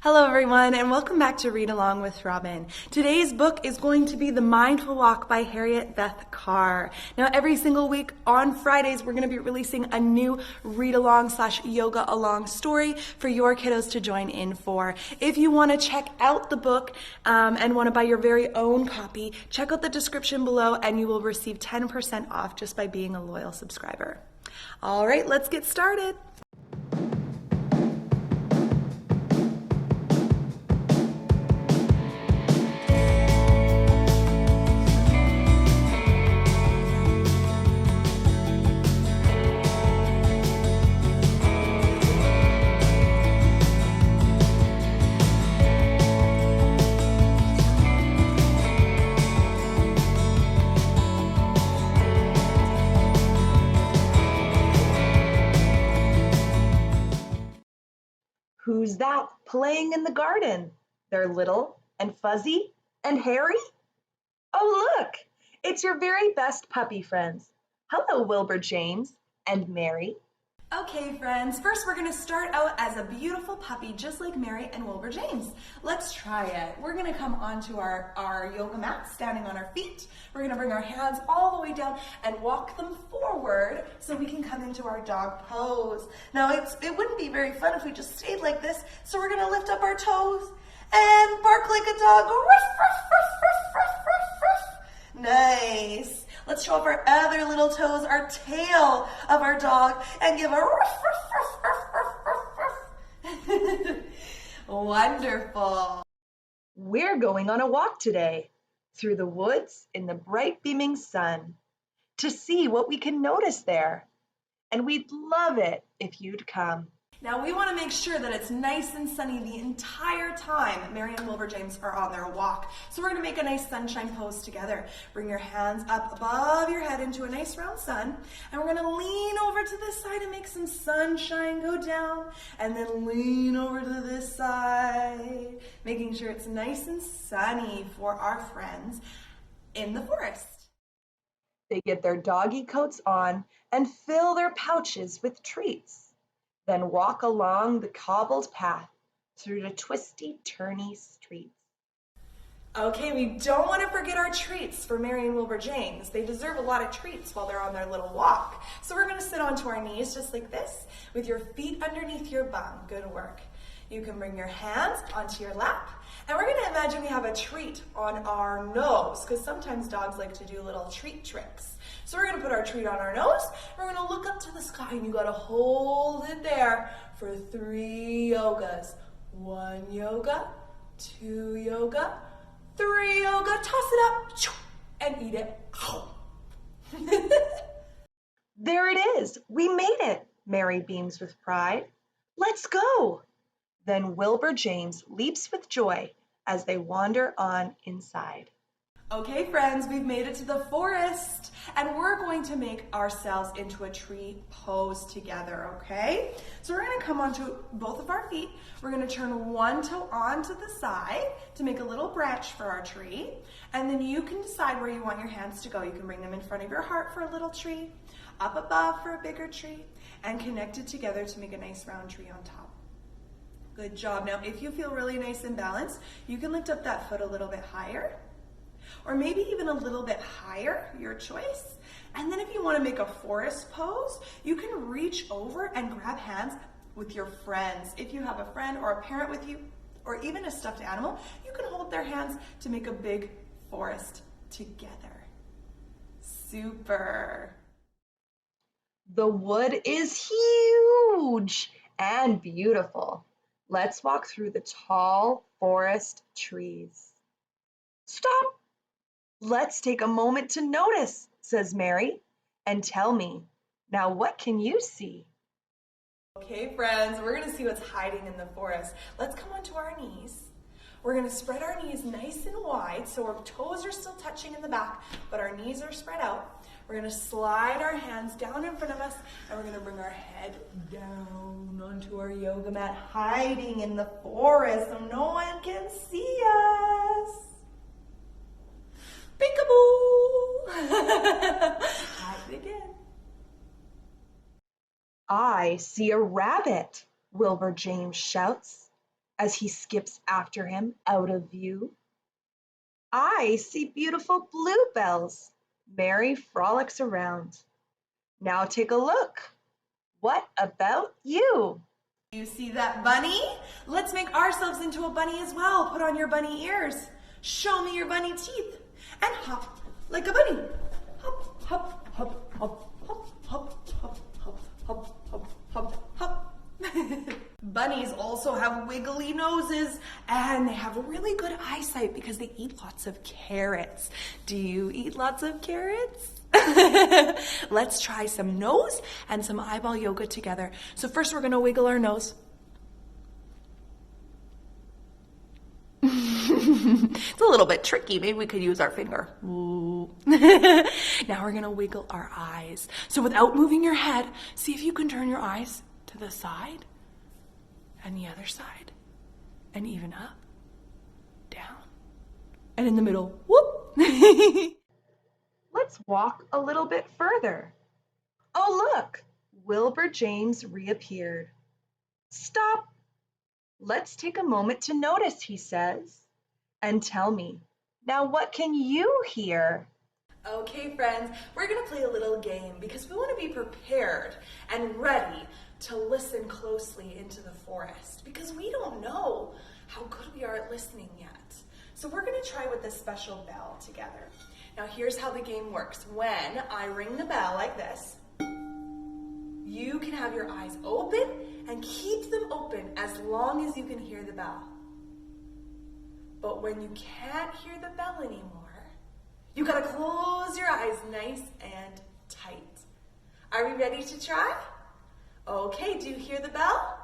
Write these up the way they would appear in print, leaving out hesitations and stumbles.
Hello everyone and welcome back to Read Along with Robyn. Today's book is going to be The Mindful Walk by Harriet Beth Carr. Now every single week on Fridays we're going to be releasing a new read along / yoga along story for your kiddos to join in for. If you want to check out the book and want to buy your very own copy, check out the description below and you will receive 10% off just by being a loyal subscriber. All right, let's get started. Who's that playing in the garden? They're little and fuzzy and hairy? Oh, look, it's your very best puppy friends. Hello, Wilbur James and Mary. Okay friends, first we're going to start out as a beautiful puppy just like Mary and Wilbur James. Let's try it. We're going to come onto our yoga mat, standing on our feet. We're going to bring our hands all the way down and walk them forward so we can come into our dog pose. Now it wouldn't be very fun if we just stayed like this, so we're going to lift up our toes and bark like a dog. Go ruff, ruff, ruff, ruff, ruff, ruff, ruff. Nice. Let's show off our other little toes, our tail of our dog, and give a ruff, ruff, ruff, ruff, ruff, ruff, ruff. Wonderful. We're going on a walk today through the woods in the bright beaming sun to see what we can notice there. And we'd love it if you'd come. Now we want to make sure that it's nice and sunny the entire time Mary and Wilbur James are on their walk. So we're going to make a nice sunshine pose together. Bring your hands up above your head into a nice round sun. And we're going to lean over to this side and make some sunshine go down. And then lean over to this side, making sure it's nice and sunny for our friends in the forest. They get their doggy coats on and fill their pouches with treats. Then walk along the cobbled path through the twisty, turny streets. Okay, we don't want to forget our treats for Mary and Wilbur James. They deserve a lot of treats while they're on their little walk. So we're going to sit onto our knees just like this with your feet underneath your bum. Good work. You can bring your hands onto your lap. And we're going to imagine we have a treat on our nose, because sometimes dogs like to do little treat tricks. So we're going to put our treat on our nose. We're going to look up to the sky, and you got to hold it there for 3 yogas. 1 yoga, 2 yoga, 3 yoga. Toss it up and eat it. There it is. We made it, Mary beams with pride. Let's go. Then Wilbur James leaps with joy as they wander on inside. Okay, friends, we've made it to the forest, and we're going to make ourselves into a tree pose together, okay? So we're going to come onto both of our feet. We're going to turn one toe onto the side to make a little branch for our tree, and then you can decide where you want your hands to go. You can bring them in front of your heart for a little tree, up above for a bigger tree, and connected together to make a nice round tree on top. Good job. Now, if you feel really nice and balanced, you can lift up that foot a little bit higher, or maybe even a little bit higher, your choice. And then if you want to make a forest pose, you can reach over and grab hands with your friends. If you have a friend or a parent with you, or even a stuffed animal, you can hold their hands to make a big forest together. Super. The wood is huge and beautiful. Let's walk through the tall forest trees. Stop! Let's take a moment to notice, says Mary, and tell me, now what can you see? Okay, friends, we're going to see what's hiding in the forest. Let's come onto our knees. We're going to spread our knees nice and wide so our toes are still touching in the back, but our knees are spread out. We're going to slide our hands down in front of us, and we're going to bring our head down onto our yoga mat, hiding in the forest so no one can see us. Peekaboo! Hide again. I see a rabbit, Wilbur James shouts, as he skips after him out of view. I see beautiful bluebells. Mary frolics around. Now take a look. What about you? You see that bunny? Let's make ourselves into a bunny as well. Put on your bunny ears. Show me your bunny teeth. And hop like a bunny. Hop, hop, hop, hop, hop, hop, hop, hop, hop, hop, hop, hop. Bunnies also have wiggly noses and they have really good eyesight because they eat lots of carrots. Do you eat lots of carrots? Let's try some nose and some eyeball yoga together. So first we're going to wiggle our nose. It's a little bit tricky. Maybe we could use our finger. Ooh. Now we're going to wiggle our eyes. So without moving your head, see if you can turn your eyes to the side and the other side and even up, down, and in the middle. Whoop! Let's walk a little bit further. Oh, look, Wilbur James reappeared. Stop. Let's take a moment to notice, he says, and tell me, now what can you hear? Okay, friends, we're going to play a little game because we want to be prepared and ready to listen closely into the forest because we don't know how good we are at listening yet. So we're going to try with this special bell together. Now here's how the game works. When I ring the bell like this, you can have your eyes open and keep them open as long as you can hear the bell. But when you can't hear the bell anymore, you gotta close your eyes nice and tight. Are we ready to try? Okay, do you hear the bell?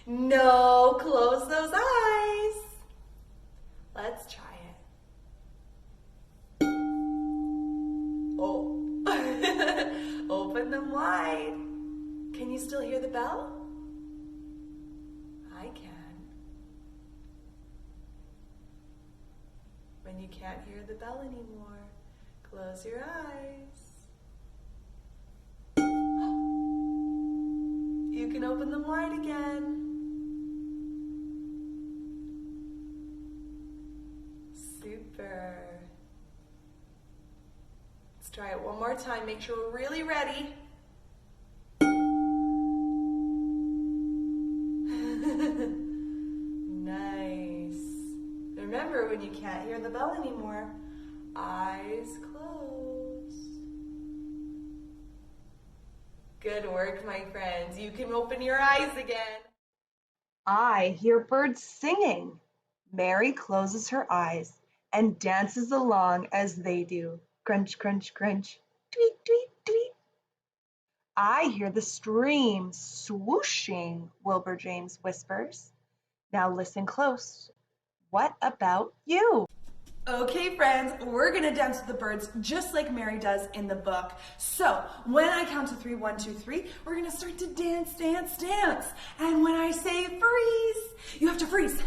No, close those eyes. Let's try it. Oh, open them wide. Can you still hear the bell? I can. When you can't hear the bell anymore, close your eyes. You can open them wide again. Super. Let's try it one more time. Make sure we're really ready. Nice. Remember, when you can't hear the bell anymore, eyes closed. Good work, my friends. You can open your eyes again. I hear birds singing. Mary closes her eyes and dances along as they do. Crunch, crunch, crunch. Tweet, tweet, tweet. I hear the stream swooshing, Wilbur James whispers. Now listen close. What about you? Okay, friends, we're gonna dance with the birds just like Mary does in the book. So when I count to 3, 1, 2, 3, we're gonna start to dance, dance, dance. And when I say freeze, you have to freeze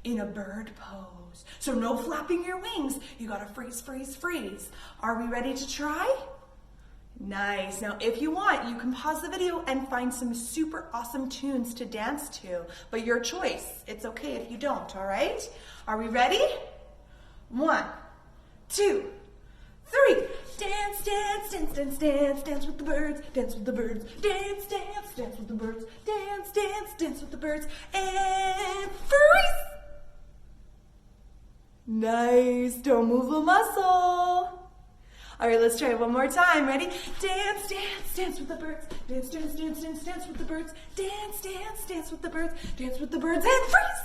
in a bird pose. So no flapping your wings. You gotta freeze, freeze, freeze. Are we ready to try? Nice. Now, if you want, you can pause the video and find some super awesome tunes to dance to. But your choice. It's okay if you don't, all right? Are we ready? 1, 2, 3. Dance, dance, dance, dance, dance, dance with the birds, dance with the birds, dance, dance, dance with the birds, dance, dance, dance with the birds, and freeze! Nice. Don't move a muscle. All right, let's try it one more time. Ready? Dance, dance, dance with the birds. Dance, dance, dance, dance, dance with the birds. Dance, dance, dance with the birds. Dance with the birds and freeze!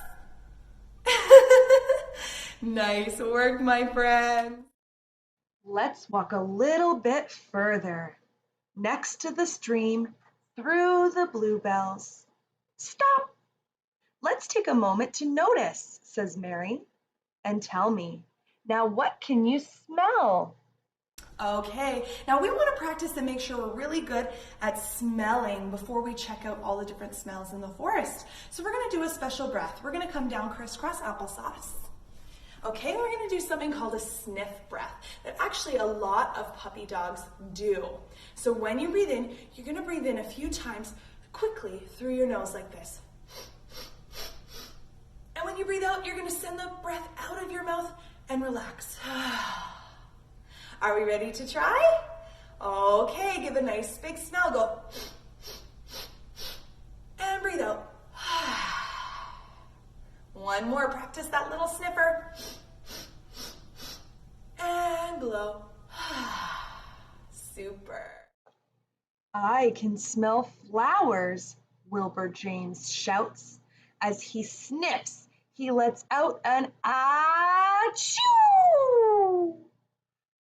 Nice work, my friend. Let's walk a little bit further. Next to the stream, through the bluebells. Stop! Let's take a moment to notice, says Mary, and tell me, now what can you smell? Okay, now we want to practice and make sure we're really good at smelling before we check out all the different smells in the forest. So we're going to do a special breath. We're going to come down crisscross applesauce. Okay, we're going to do something called a sniff breath that actually a lot of puppy dogs do. So when you breathe in, you're going to breathe in a few times quickly through your nose like this. out, you're gonna send the breath out of your mouth and relax. Are we ready to try? Okay, give a nice big smell. Go. And breathe out. One more, practice that little sniffer. And blow. Super. I can smell flowers, Wilbur James shouts. As he sniffs, he lets out an achoo!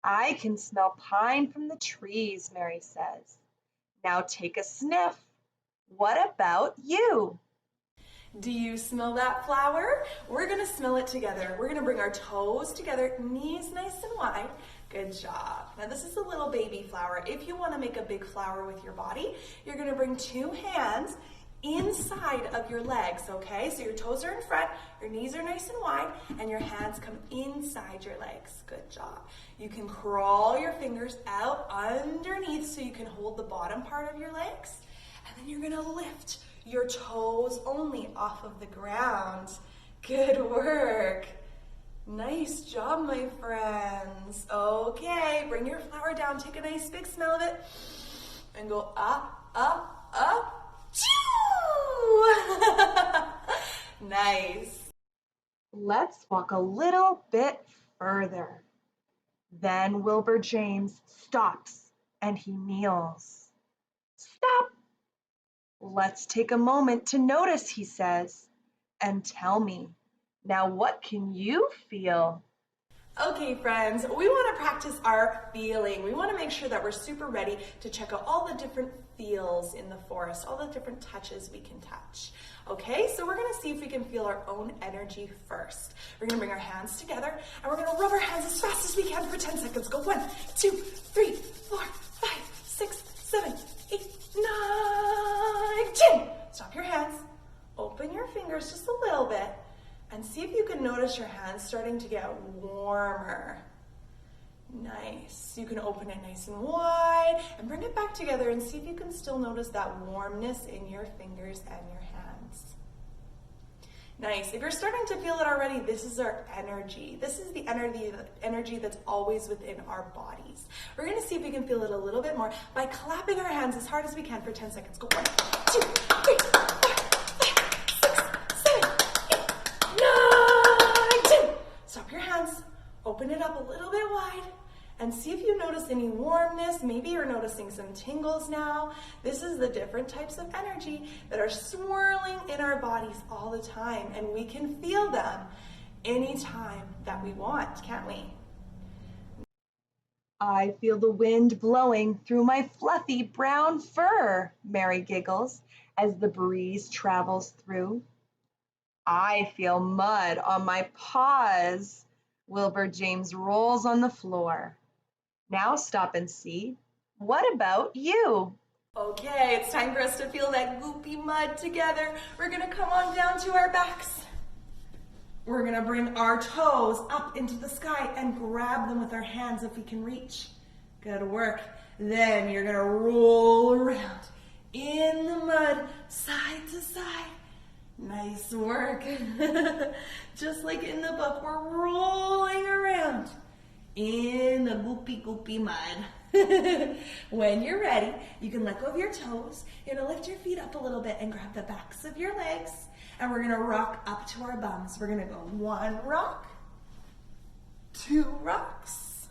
I can smell pine from the trees, Mary says. Now take a sniff. What about you? Do you smell that flower? We're gonna smell it together. We're gonna bring our toes together, knees nice and wide. Good job. Now this is a little baby flower. If you wanna make a big flower with your body, you're gonna bring two hands inside of your legs, okay? So your toes are in front, your knees are nice and wide, and your hands come inside your legs. Good job. You can crawl your fingers out underneath so you can hold the bottom part of your legs, and then you're gonna lift your toes only off of the ground. Good work. Nice job, my friends. Okay, bring your flower down, take a nice big smell of it, and go up, up, up. Choo! Nice. Let's walk a little bit further. Then Wilbur James stops and he kneels. Stop! Let's take a moment to notice, he says, and tell me, now what can you feel? Okay, friends, we want to practice our feeling. We want to make sure that we're super ready to check out all the different feels in the forest, all the different touches we can touch. Okay, so we're going to see if we can feel our own energy first. We're going to bring our hands together and we're going to rub our hands as fast as we can for 10 seconds. Go 1, 2, 3, 4, 5, 6, 7, 8, 9, 10. Stop your hands. Open your fingers just a little bit. And see if you can notice your hands starting to get warmer. Nice. You can open it nice and wide and bring it back together and see if you can still notice that warmness in your fingers and your hands. Nice. If you're starting to feel it already, this is our energy. This is the energy that's always within our bodies. We're going to see if we can feel it a little bit more by clapping our hands as hard as we can for 10 seconds. Go 1, 2, 3, 4, 5, 6, 7, 8, 9, 10. Stop your hands. Open it up a little bit wide and see if you notice any warmness. Maybe you're noticing some tingles now. This is the different types of energy that are swirling in our bodies all the time, and we can feel them anytime that we want, can't we? I feel the wind blowing through my fluffy brown fur, Mary giggles as the breeze travels through. I feel mud on my paws. Wilbur James rolls on the floor. Now stop and see. What about you? Okay, it's time for us to feel that goopy mud together. We're gonna come on down to our backs. We're gonna bring our toes up into the sky and grab them with our hands if we can reach. Good work. Then you're gonna roll around in the mud, side to side. Nice work. Just like in the book, we're rolling around in the goopy mud. When you're ready, you can let go of your toes. You're gonna lift your feet up a little bit and grab the backs of your legs. And we're gonna rock up to our bums. We're gonna go 1 rock, 2 rocks,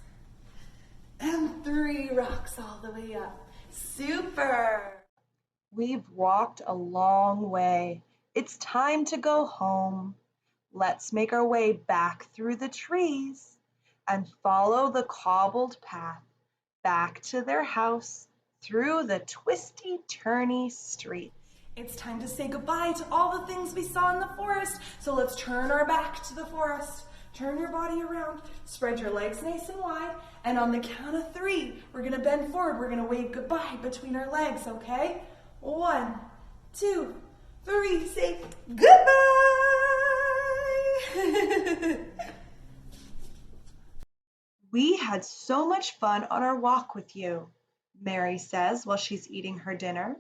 and 3 rocks all the way up. Super. We've walked a long way. It's time to go home. Let's make our way back through the trees and follow the cobbled path back to their house through the twisty-turny street. It's time to say goodbye to all the things we saw in the forest. So let's turn our back to the forest. Turn your body around. Spread your legs nice and wide. And on the count of 3, we're going to bend forward. We're going to wave goodbye between our legs, okay? 1, 2, 3. Say goodbye. We had so much fun on our walk with you, Mary says while she's eating her dinner.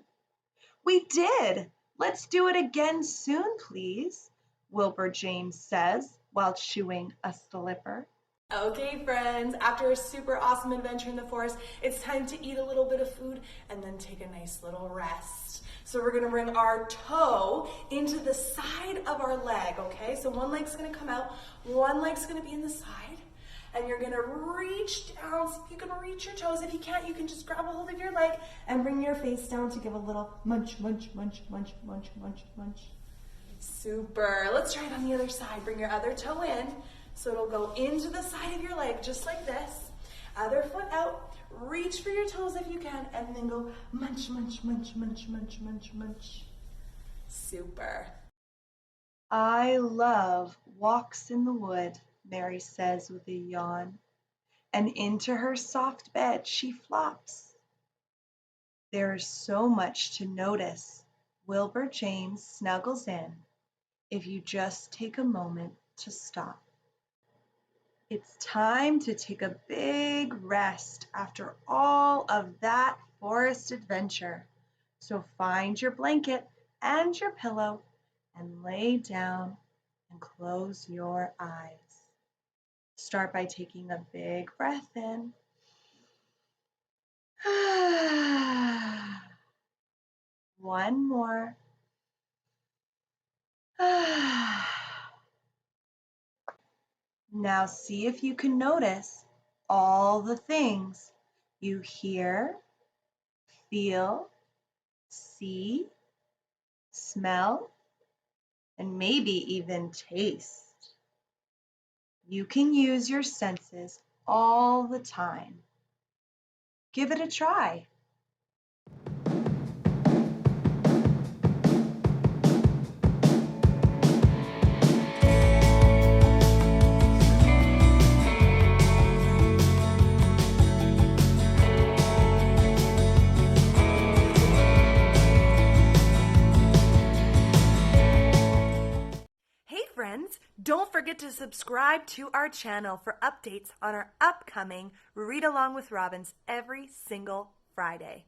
We did. Let's do it again soon, please. Wilbur James says while chewing a slipper. Okay, friends, after a super awesome adventure in the forest, it's time to eat a little bit of food and then take a nice little rest. So we're gonna bring our toe into the side of our leg, okay? So one leg's gonna come out, one leg's gonna be in the side, and you're gonna reach down, see if you can reach your toes. If you can't, you can just grab a hold of your leg and bring your face down to give a little munch, munch, munch, munch, munch, munch, munch. Super. Let's try it on the other side. Bring your other toe in. So it'll go into the side of your leg, just like this. Other foot out. Reach for your toes if you can, and then go munch, munch, munch, munch, munch, munch, munch. Super. I love walks in the wood, Mary says with a yawn, and into her soft bed she flops. There is so much to notice. Wilbur James snuggles in if you just take a moment to stop. It's time to take a big rest after all of that forest adventure. So find your blanket and your pillow and lay down and close your eyes. Start by taking a big breath in. One more. Now see if you can notice all the things you hear, feel, see, smell, and maybe even taste. You can use your senses all the time. Give it a try. Don't forget to subscribe to our channel for updates on our upcoming Read Along with Robins every single Friday.